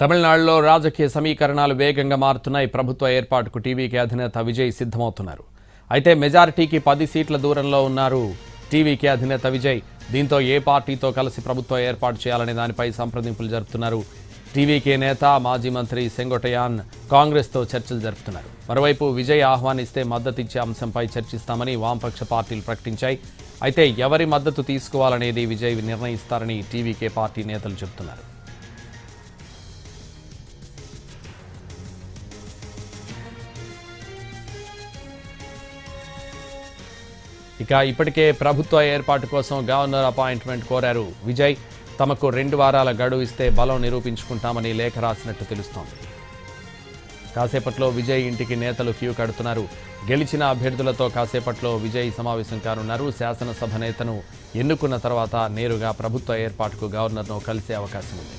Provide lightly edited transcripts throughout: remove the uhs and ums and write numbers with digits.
తమిళనాడులో రాజకీయ సమీకరణాలు వేగంగా మారుతున్నాయి. ప్రభుత్వ ఏర్పాటుకు టీవీకే అధినేత విజయ్ సిద్ధమవుతున్నారు. అయితే మెజారిటీకి 10 సీట్ల దూరంలో ఉన్నారు టీవీకే అధినేత విజయ్. దీంతో ఏ పార్టీతో కలిసి ప్రభుత్వం ఏర్పాటు చేయాలనే దానిపై సంప్రదింపులు జరుపుతున్నారు. టీవీకే నేత మాజీ మంత్రి సెంగొటయాన్ కాంగ్రెస్తో చర్చలు జరుపుతున్నారు. మరోవైపు విజయ్ ఆహ్వానిస్తే మద్దతిచ్చే అంశంపై చర్చిస్తామని వామపక్ష పార్టీలు ప్రకటించాయి. అయితే ఎవరి మద్దతు తీసుకోవాలనేది విజయ్ నిర్ణయిస్తారని టీవీకే పార్టీ నేతలు చెబుతున్నారు. ఇక ఇప్పటికే ప్రభుత్వ ఏర్పాటు కోసం గవర్నర్ అపాయింట్మెంట్ కోరారు విజయ్. తమకు 2 వారాల గడువు ఇస్తే బలం నిరూపించుకుంటామని లేఖ రాసినట్టు తెలుస్తోంది. కాసేపట్లో విజయ్ ఇంటికి నేతలు క్యూ కడుతున్నారు. గెలిచిన అభ్యర్థులతో కాసేపట్లో విజయ్ సమావేశం కానున్నారు. శాసనసభ నేతను ఎన్నుకున్న తర్వాత నేరుగా ప్రభుత్వ ఏర్పాటుకు గవర్నర్ను కలిసే అవకాశం ఉంది.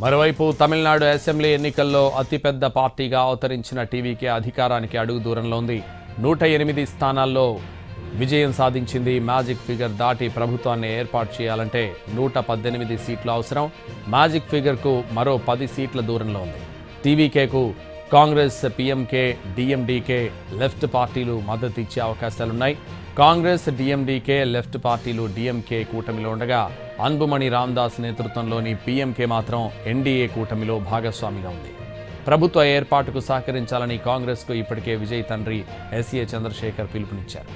మరోవైపు తమిళనాడు అసెంబ్లీ ఎన్నికల్లో అతిపెద్ద పార్టీగా అవతరించిన టీవీకే అధికారానికి అడుగు దూరంలో ఉంది. 108 స్థానాల్లో విజయం సాధించింది. మ్యాజిక్ ఫిగర్ దాటి ప్రభుత్వాన్ని ఏర్పాటు చేయాలంటే 118 సీట్లు అవసరం. మ్యాజిక్ ఫిగర్కు మరో 10 సీట్ల దూరంలో ఉంది. టీవీకేకు కాంగ్రెస్, పీఎంకే, డీఎండీకే, లెఫ్ట్ పార్టీలు మద్దతు ఇచ్చే అవకాశాలున్నాయి. కాంగ్రెస్, డీఎండీకే, లెఫ్ట్ పార్టీలు డీఎంకే కూటమిలో ఉండగా అన్బుమణి రామదాస్ నేతృత్వంలోని పీఎంకే మాత్రం ఎన్డీఏ కూటమిలో భాగస్వామిగా ఉంది. ప్రభుత్వ ఏర్పాటుకు సహకరించాలని కాంగ్రెస్కు ఇప్పటికే విజయ్ తండ్రి ఎస్ఏ చంద్రశేఖర్ పిలుపునిచ్చారు.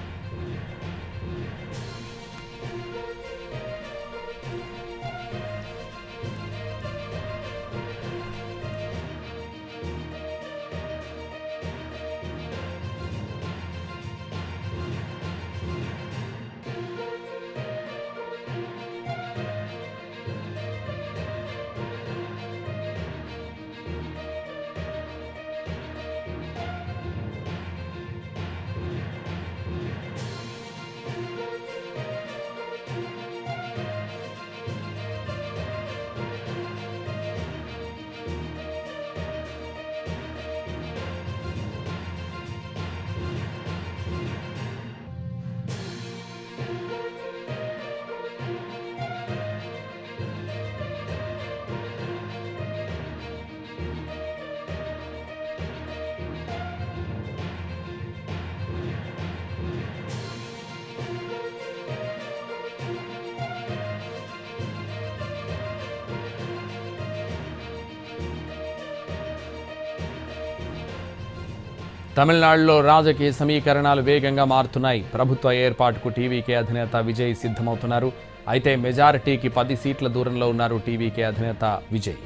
తమిళనాడులో రాజకీయ సమీకరణాలు వేగంగా మారుతున్నాయి. ప్రభుత్వ ఏర్పాటుకు టీవీకే అధినేత విజయ్ సిద్ధమవుతున్నారు. అయితే మెజారిటీకి 10 సీట్ల దూరంలో ఉన్నారు టీవీకే అధినేత విజయ్.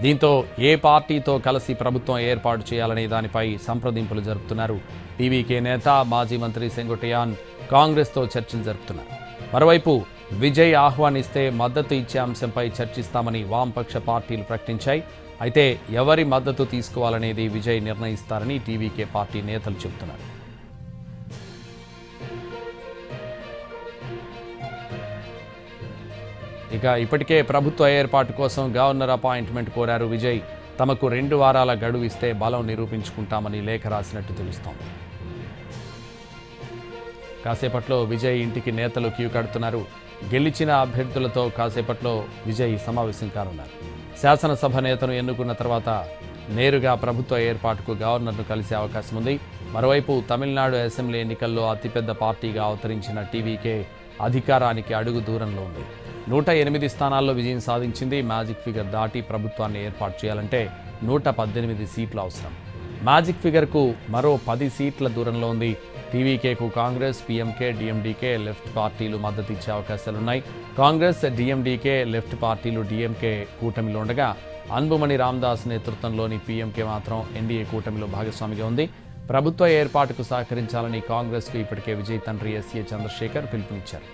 దీంతో ఏ పార్టీతో కలిసి ప్రభుత్వం ఏర్పాటు చేయాలనే దానిపై సంప్రదింపులు జరుపుతున్నారు. టీవీకే నేత మాజీ మంత్రి సెంగొటయాన్ కాంగ్రెస్తో చర్చలు జరుపుతున్నారు. మరోవైపు విజయ్ ఆహ్వానిస్తే మద్దతు ఇచ్చే అంశంపై చర్చిస్తామని వామపక్ష పార్టీలు ప్రకటించాయి. అయితే ఎవరి మద్దతు తీసుకోవాలనేది విజయ్ నిర్ణయిస్తారని టీవీకే పార్టీ నేతలు చెబుతున్నారు. ఇక ఇప్పటికే ప్రభుత్వ ఏర్పాటు కోసం గవర్నర్ అపాయింట్మెంట్ కోరారు విజయ్. తమకు 2 వారాల గడువు ఇస్తే బలం నిరూపించుకుంటామని లేఖ రాసినట్టు తెలుస్తోంది. కాసేపట్లో విజయ్ ఇంటికి నేతలు క్యూ కడుతున్నారు. గెలిచిన అభ్యర్థులతో కాసేపట్లో విజయ్ సమావేశం కానున్నారు. శాసనసభ నేతను ఎన్నుకున్న తర్వాత నేరుగా ప్రభుత్వ ఏర్పాటుకు గవర్నర్ను కలిసే అవకాశం ఉంది. మరోవైపు తమిళనాడు అసెంబ్లీ ఎన్నికల్లో అతిపెద్ద పార్టీగా అవతరించిన టీవీకే అధికారానికి అడుగు దూరంలో ఉంది. 108 స్థానాల్లో విజయం సాధించింది. మ్యాజిక్ ఫిగర్ దాటి ప్రభుత్వాన్ని ఏర్పాటు చేయాలంటే 118 సీట్లు అవసరం. మ్యాజిక్ ఫిగర్కు మరో 10 సీట్ల దూరంలో ఉంది. టీవీకేకు కాంగ్రెస్, పీఎంకే, డీఎండీకే, లెఫ్ట్ పార్టీలు మద్దతు ఇచ్చే అవకాశాలున్నాయి. కాంగ్రెస్, డీఎండీకే, లెఫ్ట్ పార్టీలు డీఎంకే కూటమిలో ఉండగా అన్బుమణి రామదాస్ నేతృత్వంలోని పీఎంకే మాత్రం ఎన్డీఏ కూటమిలో భాగస్వామిగా ఉంది. ప్రభుత్వ ఏర్పాటుకు సహకరించాలని కాంగ్రెస్కు ఇప్పటికే విజయ్ తండ్రి ఎస్ఏ చంద్రశేఖర్ పిలుపునిచ్చారు.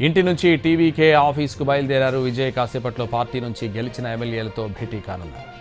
ఇంటి నుంచి టీవీకే ఆఫీస్కు బయలుదేరారు విజయ్. కాసేపట్లో పార్టీ నుంచి గెలిచిన ఎమ్మెల్యేలతో భేటీ కానున్నారు.